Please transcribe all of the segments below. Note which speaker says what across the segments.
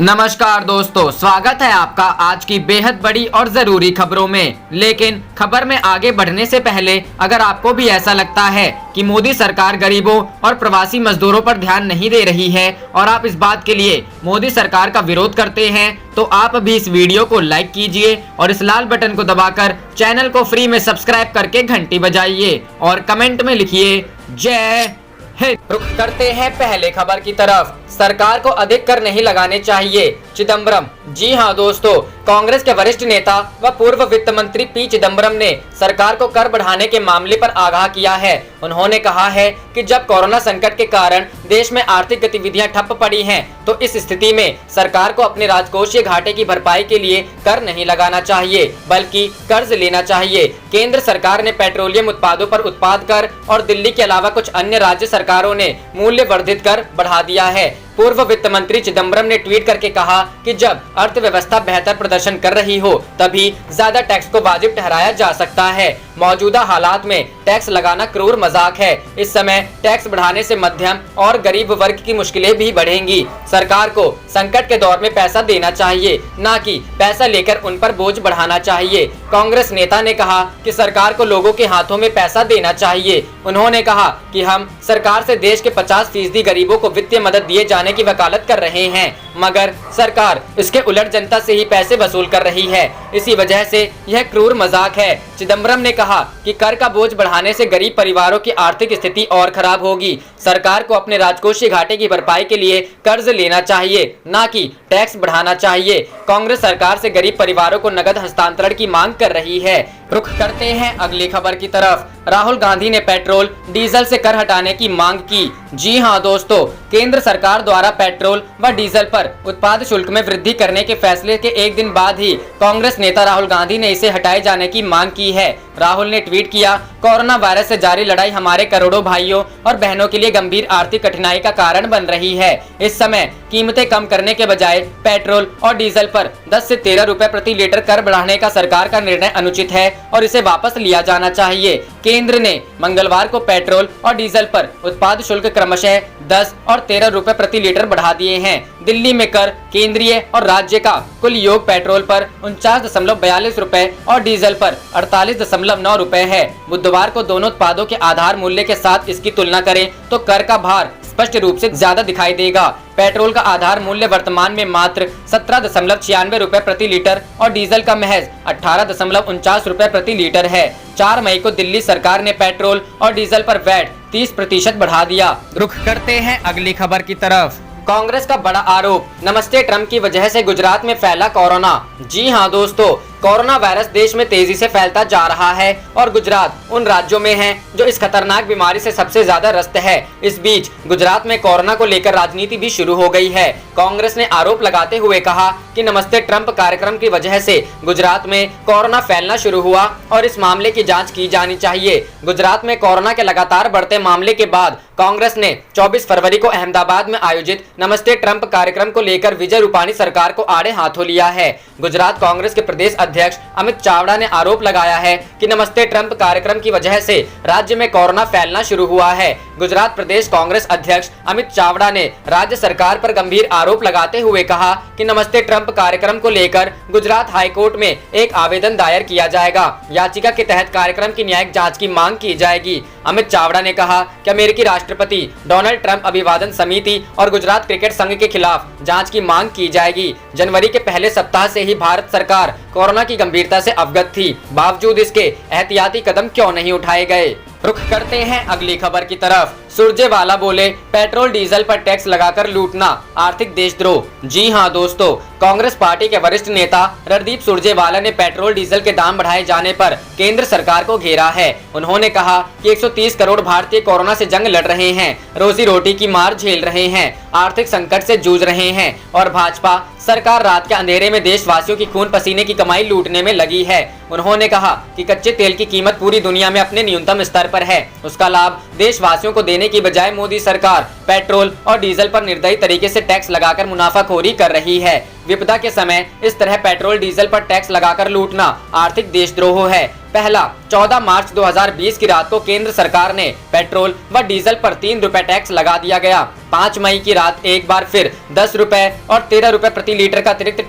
Speaker 1: नमस्कार दोस्तों, स्वागत है आपका आज की बेहद बड़ी और जरूरी खबरों में। लेकिन खबर में आगे बढ़ने से पहले अगर आपको भी ऐसा लगता है कि मोदी सरकार गरीबों और प्रवासी मजदूरों पर ध्यान नहीं दे रही है और आप इस बात के लिए मोदी सरकार का विरोध करते हैं, तो आप भी इस वीडियो को लाइक कीजिए और इस लाल बटन को दबाकर चैनल को फ्री में सब्सक्राइब करके घंटी बजाइए और कमेंट में लिखिए जय हिंद। रुख करते हैं पहले खबर की तरफ। सरकार को अधिक कर नहीं लगाने चाहिए, चिदम्बरम। जी हां दोस्तों, कांग्रेस के वरिष्ठ नेता व पूर्व वित्त मंत्री पी चिदम्बरम ने सरकार को कर बढ़ाने के मामले पर आगाह किया है। उन्होंने कहा है कि जब कोरोना संकट के कारण देश में आर्थिक गतिविधियां ठप पड़ी हैं, तो इस स्थिति में सरकार को अपने राजकोषीय घाटे की भरपाई के लिए कर नहीं लगाना चाहिए, बल्कि कर्ज लेना चाहिए। केंद्र सरकार ने पेट्रोलियम उत्पादों पर उत्पाद कर और दिल्ली के अलावा कुछ अन्य राज्य सरकारों ने मूल्य वर्धित कर बढ़ा दिया है। पूर्व वित्त मंत्री चिदम्बरम ने ट्वीट करके कहा कि जब अर्थव्यवस्था बेहतर प्रदर्शन कर रही हो तभी ज्यादा टैक्स को वाजिब ठहराया जा सकता है। मौजूदा हालात में टैक्स लगाना क्रूर मजाक है। इस समय टैक्स बढ़ाने से मध्यम और गरीब वर्ग की मुश्किलें भी बढ़ेंगी। सरकार को संकट के दौर में पैसा देना चाहिए, न कि पैसा लेकर उन पर बोझ बढ़ाना चाहिए। कांग्रेस नेता ने कहा कि सरकार को लोगों के हाथों में पैसा देना चाहिए। उन्होंने कहा कि हम सरकार से देश के 50% गरीबों को वित्तीय मदद दिए जाने की वकालत कर रहे हैं, मगर सरकार इसके उलट जनता से ही पैसे वसूल कर रही है। इसी वजह से यह क्रूर मजाक है। चिदम्बरम ने कहा कि कर का बोझ बढ़ाने से गरीब परिवारों की आर्थिक स्थिति और खराब होगी। सरकार को अपने राजकोषीय घाटे की भरपाई के लिए कर्ज लेना चाहिए, न कि टैक्स बढ़ाना चाहिए। कांग्रेस सरकार से गरीब परिवारों को नगद हस्तांतरण की मांग कर रही है। रुख करते हैं अगली खबर की तरफ। राहुल गांधी ने पेट्रोल डीजल से कर हटाने की मांग की। जी हां दोस्तों, केंद्र सरकार द्वारा पेट्रोल व डीजल पर उत्पाद शुल्क में वृद्धि करने के फैसले के एक दिन बाद ही कांग्रेस नेता राहुल गांधी ने इसे हटाए जाने की मांग की है। राहुल ने ट्वीट किया, कोरोना वायरस से जारी लड़ाई हमारे करोड़ों भाइयों और बहनों के लिए गंभीर आर्थिक कठिनाई का कारण बन रही है। इस समय कीमतें कम करने के बजाय पेट्रोल और डीजल पर 10 से 13 रुपए प्रति लीटर कर बढ़ाने का सरकार का निर्णय अनुचित है और इसे वापस लिया जाना चाहिए। केंद्र ने मंगलवार को पेट्रोल और डीजल पर उत्पाद शुल्क क्रमशः 10 और 13 रुपए प्रति लीटर बढ़ा दिए हैं। दिल्ली में कर केंद्रीय और राज्य का कुल योग पेट्रोल पर 49.42 रुपए और डीजल पर 48.9 रुपए है। बुधवार को दोनों उत्पादों के आधार मूल्य के साथ इसकी तुलना करें तो कर का भार स्पष्ट रूप से ज्यादा दिखाई देगा। पेट्रोल का आधार मूल्य वर्तमान में मात्र 17.96 रुपए प्रति लीटर और डीजल का महज 18.49 रुपए प्रति लीटर है। 4 मई को दिल्ली सरकार ने पेट्रोल और डीजल पर वैट 30% बढ़ा दिया। रुख करते हैं अगली खबर की तरफ। कांग्रेस का बड़ा आरोप, नमस्ते ट्रंप की वजह से गुजरात में फैला कोरोना। जी हां दोस्तों, कोरोना वायरस देश में तेजी से फैलता जा रहा है और गुजरात उन राज्यों में है जो इस खतरनाक बीमारी से सबसे ज्यादा ग्रस्त है। इस बीच गुजरात में कोरोना को लेकर राजनीति भी शुरू हो गई है। कांग्रेस ने आरोप लगाते हुए कहा कि नमस्ते ट्रंप कार्यक्रम की वजह से गुजरात में कोरोना फैलना शुरू हुआ और इस मामले की जांच की जानी चाहिए। गुजरात में कोरोना के लगातार बढ़ते मामले के बाद कांग्रेस ने 24 फरवरी को अहमदाबाद में आयोजित नमस्ते ट्रंप कार्यक्रम को लेकर विजय रूपाणी सरकार को आड़े हाथों लिया है। गुजरात कांग्रेस के प्रदेश अध्यक्ष अमित चावड़ा ने आरोप लगाया है कि नमस्ते ट्रंप कार्यक्रम की वजह से राज्य में कोरोना फैलना शुरू हुआ है। गुजरात प्रदेश कांग्रेस अध्यक्ष अमित चावड़ा ने राज्य सरकार पर गंभीर आरोप लगाते हुए कहा कि नमस्ते ट्रंप कार्यक्रम को लेकर गुजरात हाईकोर्ट में एक आवेदन दायर किया जाएगा। याचिका के तहत कार्यक्रम की न्यायिक जांच की मांग की जाएगी। अमित चावड़ा ने कहा कि अमेरिकी राष्ट्रपति डोनाल्ड ट्रंप अभिवादन समिति और गुजरात क्रिकेट संघ के खिलाफ जांच की मांग की जाएगी। जनवरी के पहले सप्ताह से ही भारत सरकार कोरोना की गंभीरता से अवगत थी, बावजूद इसके एहतियाती कदम क्यों नहीं उठाए गए। रुख करते हैं अगली खबर की तरफ। सुरजेवाला बोले, पेट्रोल डीजल पर टैक्स लगाकर लूटना आर्थिक देशद्रोह। जी हां दोस्तों, कांग्रेस पार्टी के वरिष्ठ नेता रणदीप सुरजेवाला ने पेट्रोल डीजल के दाम बढ़ाए जाने पर केंद्र सरकार को घेरा है। उन्होंने कहा कि 130 करोड़ भारतीय कोरोना से जंग लड़ रहे हैं, रोजी रोटी की मार झेल रहे हैं, आर्थिक संकट से जूझ रहे हैं और भाजपा सरकार रात के अंधेरे में देशवासियों की खून पसीने की कमाई लूटने में लगी है। उन्होंने कहा कि कच्चे तेल की कीमत पूरी दुनिया में अपने न्यूनतम स्तर पर है, उसका लाभ देशवासियों को देने की बजाय मोदी सरकार पेट्रोल और डीजल पर निर्दयी तरीके से टैक्स लगाकर मुनाफाखोरी कर रही है। विपदा के समय इस तरह पेट्रोल डीजल पर टैक्स लगाकर लूटना आर्थिक देशद्रोह है। पहला 14 मार्च 2020 की रात को केंद्र सरकार ने पेट्रोल व डीजल पर 3 रुपए टैक्स लगा दिया गया। 5 मई की रात एक बार फिर 10 रुपए और 13 रुपए प्रति लीटर का अतिरिक्त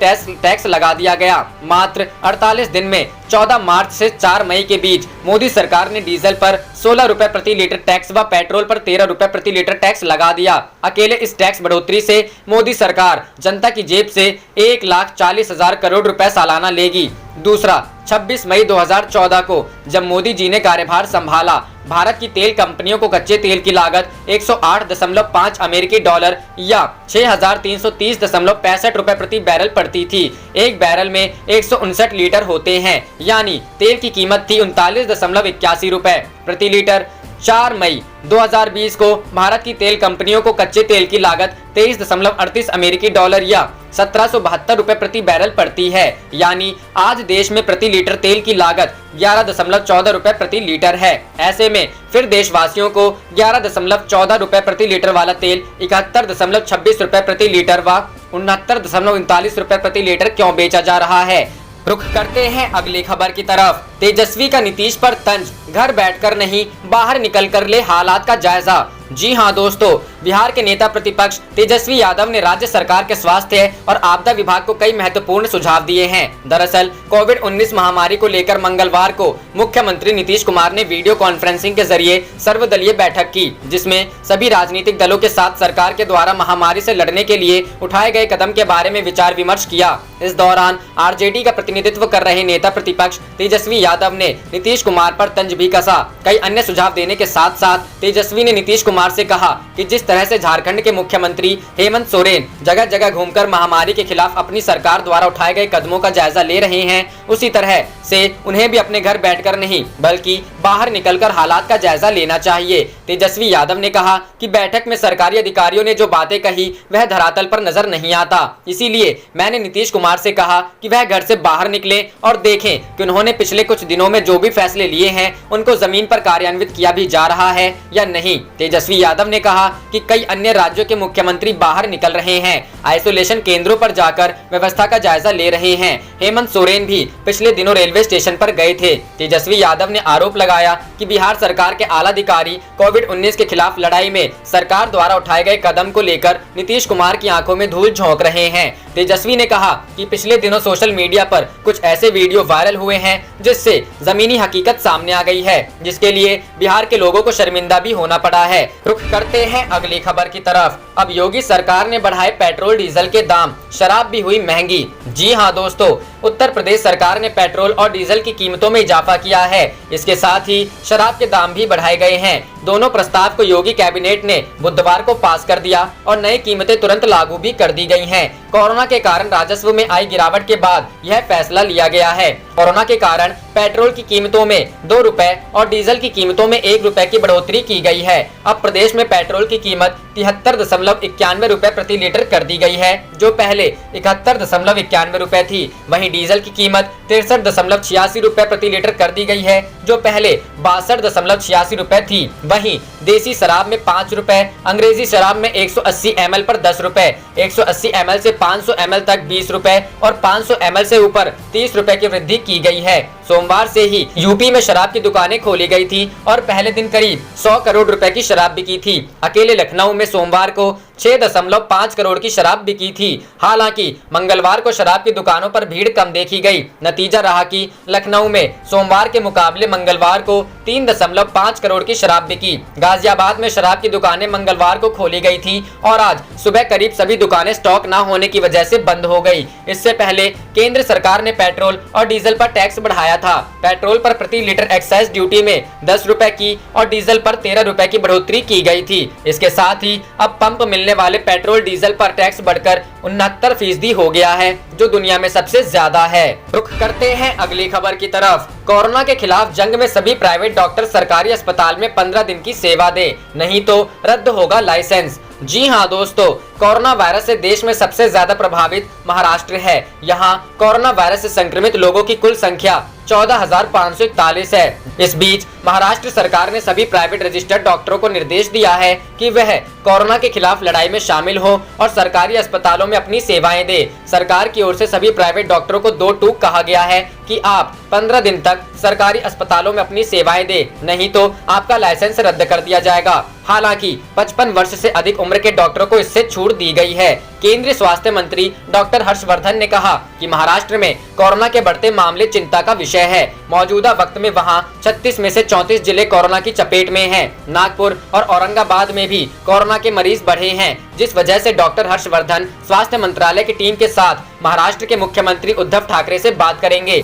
Speaker 1: टैक्स लगा दिया गया। मात्र 48 दिन में 14 मार्च से 4 मई के बीच मोदी सरकार ने डीजल पर 16 रुपए प्रति लीटर टैक्स व पेट्रोल पर 13 रुपए प्रति लीटर टैक्स लगा दिया। अकेले इस टैक्स बढ़ोतरी से मोदी सरकार जनता की जेब से 1,40,000 करोड़ रुपए सालाना लेगी। दूसरा, 26 मई 2014 को जब मोदी जी ने कार्यभार संभाला, भारत की तेल कंपनियों को कच्चे तेल की लागत 108.5 अमेरिकी डॉलर या 6,330.65 रुपए प्रति बैरल पड़ती थी। एक बैरल में 159 लीटर होते हैं, यानी तेल की कीमत थी 39.81 रुपए प्रति लीटर। 4 मई 2020 को भारत की तेल कंपनियों को कच्चे तेल की लागत 23.38 अमेरिकी डॉलर या 1772 रुपए प्रति बैरल पड़ती है, यानी आज देश में प्रति लीटर तेल की लागत 11.14 रुपए प्रति लीटर है। ऐसे में फिर देशवासियों को 11.14 रुपए प्रति लीटर वाला तेल 71.26 रुपए प्रति लीटर व 69.39 रुपए प्रति लीटर क्यों बेचा जा रहा है। रुख करते हैं अगली खबर की तरफ। तेजस्वी का नीतीश पर तंज, घर बैठकर नहीं बाहर निकलकर ले हालात का जायजा। जी हां दोस्तों, बिहार के नेता प्रतिपक्ष तेजस्वी यादव ने राज्य सरकार के स्वास्थ्य और आपदा विभाग को कई महत्वपूर्ण सुझाव दिए हैं। दरअसल कोविड-19 महामारी को लेकर मंगलवार को मुख्यमंत्री नीतीश कुमार ने वीडियो कॉन्फ्रेंसिंग के जरिए सर्वदलीय बैठक की, जिसमें सभी राजनीतिक दलों के साथ सरकार के द्वारा महामारी से लड़ने के लिए उठाए गए कदम के बारे में विचार विमर्श किया। इस दौरान आरजेडी का प्रतिनिधित्व कर रहे नेता प्रतिपक्ष तेजस्वी यादव ने नीतीश कुमार पर तंज भी कसा। कई अन्य सुझाव देने के साथ साथ तेजस्वी ने नीतीश कुमार से कहा कि जिस तरह से झारखंड के मुख्यमंत्री हेमंत सोरेन जगह जगह घूमकर महामारी के खिलाफ अपनी सरकार द्वारा उठाए गए कदमों का जायजा ले रहे हैं, उसी तरह से उन्हें भी अपने घर बैठकर नहीं बल्कि बाहर निकलकर हालात का जायजा लेना चाहिए। तेजस्वी यादव ने कहा कि बैठक में सरकारी अधिकारियों ने जो बातें कही वह धरातल पर नजर नहीं आता, इसीलिए मैंने नीतीश कुमार से कहा कि वह घर से बाहर निकले और देखें कि उन्होंने पिछले कुछ दिनों में जो भी फैसले लिए हैं उनको जमीन पर कार्यान्वित किया भी जा रहा है या नहीं। तेजस्वी यादव ने कहा कि कई अन्य राज्यों के मुख्यमंत्री बाहर निकल रहे हैं, आइसोलेशन केंद्रों पर जाकर व्यवस्था का जायजा ले रहे हैं। हेमंत सोरेन भी पिछले दिनों रेलवे स्टेशन पर गए थे। तेजस्वी यादव ने आरोप लगाया कि बिहार सरकार के आला अधिकारी कोविड-19 के खिलाफ लड़ाई में सरकार द्वारा उठाए गए कदम को लेकर नीतीश कुमार की आंखों में धूल झोंक रहे हैं। तेजस्वी ने कहा कि पिछले दिनों सोशल मीडिया पर कुछ ऐसे वीडियो वायरल हुए हैं जिससे जमीनी हकीकत सामने आ गई है, जिसके लिए बिहार के लोगों को शर्मिंदा भी होना पड़ा है। रुख करते हैं अगली खबर की तरफ। अब योगी सरकार ने बढ़ाए पेट्रोल डीजल के दाम, शराब भी हुई महंगी। जी हां दोस्तों, उत्तर प्रदेश सरकार ने पेट्रोल और डीजल की कीमतों में इजाफा किया है। इसके साथ ही शराब के दाम भी बढ़ाए गए हैं। दोनों प्रस्ताव को योगी कैबिनेट ने बुधवार को पास कर दिया और नई कीमतें तुरंत लागू भी कर दी गई हैं। कोरोना के कारण राजस्व में आई गिरावट के बाद यह फैसला लिया गया है। कोरोना के कारण पेट्रोल की कीमतों में 2 रुपए और डीजल की कीमतों में 1 रुपए की बढ़ोतरी की गई है। अब प्रदेश में पेट्रोल की कीमत 73.91 रुपए प्रति लीटर कर दी गई है, जो पहले 71.91 रुपए थी। वहीं डीजल की कीमत 63.86 रुपए प्रति लीटर कर दी गई है, जो पहले 62.86 रुपए थी। वहीं देसी शराब में 5 रुपए, अंग्रेजी शराब में 180 ml पर 10 रुपए, 180 ml से 500 ml तक 20 रुपए और 500 ml से ऊपर 30 रुपए की वृद्धि की गई है। सोमवार से ही यूपी में शराब की दुकानें खोली गई थी और पहले दिन करीब 100 करोड़ रुपए की शराब बिकी थी। अकेले लखनऊ में सोमवार को 6.5 करोड़ की शराब बिकी थी। हालांकि मंगलवार को शराब की दुकानों पर भीड़ कम देखी गई। नतीजा रहा कि लखनऊ में सोमवार के मुकाबले मंगलवार को 3.5 करोड़ की शराब बिकी। गाजियाबाद में शराब की दुकानें मंगलवार को खोली गई थी और आज सुबह करीब सभी दुकानें स्टॉक न होने की वजह से बंद हो गई। इससे पहले केंद्र सरकार ने पेट्रोल और डीजल पर टैक्स बढ़ाया था। पेट्रोल पर प्रति लीटर एक्साइज ड्यूटी में 10 रुपए की और डीजल पर 13 रुपए की बढ़ोतरी की गई थी। इसके साथ ही अब पंप मिलने वाले पेट्रोल डीजल पर टैक्स बढ़कर 69% हो गया है, जो दुनिया में सबसे ज्यादा है। रुख करते हैं अगली खबर की तरफ। कोरोना के खिलाफ जंग में सभी प्राइवेट डॉक्टर सरकारी अस्पताल में 15 दिन की सेवा दें, नहीं तो रद्द होगा लाइसेंस। जी हां दोस्तों, कोरोना वायरस से देश में सबसे ज्यादा प्रभावित महाराष्ट्र है। यहां कोरोना वायरस से संक्रमित लोगों की कुल संख्या 14,541 है। इस बीच महाराष्ट्र सरकार ने सभी प्राइवेट रजिस्टर्ड डॉक्टरों को निर्देश दिया है कि वह कोरोना के खिलाफ लड़ाई में शामिल हो और सरकारी अस्पतालों में अपनी सेवाएं दे। सरकार की ओर से सभी प्राइवेट डॉक्टरों को 2 टूक कहा गया है कि आप 15 दिन तक सरकारी अस्पतालों में अपनी सेवाएं दे, नहीं तो आपका लाइसेंस रद्द कर दिया जाएगा। हालांकि 55 वर्ष से अधिक उम्र के डॉक्टरों को इससे छूट दी गई है। केंद्रीय स्वास्थ्य मंत्री डॉक्टर हर्षवर्धन ने कहा कि महाराष्ट्र में कोरोना के बढ़ते मामले चिंता का विषय है। मौजूदा वक्त में वहां 36 में से 34 जिले कोरोना की चपेट में हैं। नागपुर और औरंगाबाद में भी कोरोना के मरीज बढ़े हैं, जिस वजह से डॉक्टर हर्षवर्धन स्वास्थ्य मंत्रालय की टीम के साथ महाराष्ट्र के मुख्यमंत्री उद्धव ठाकरे से बात करेंगे।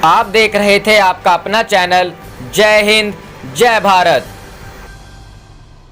Speaker 1: आप देख रहे थे आपका अपना चैनल जय हिंद जय भारत।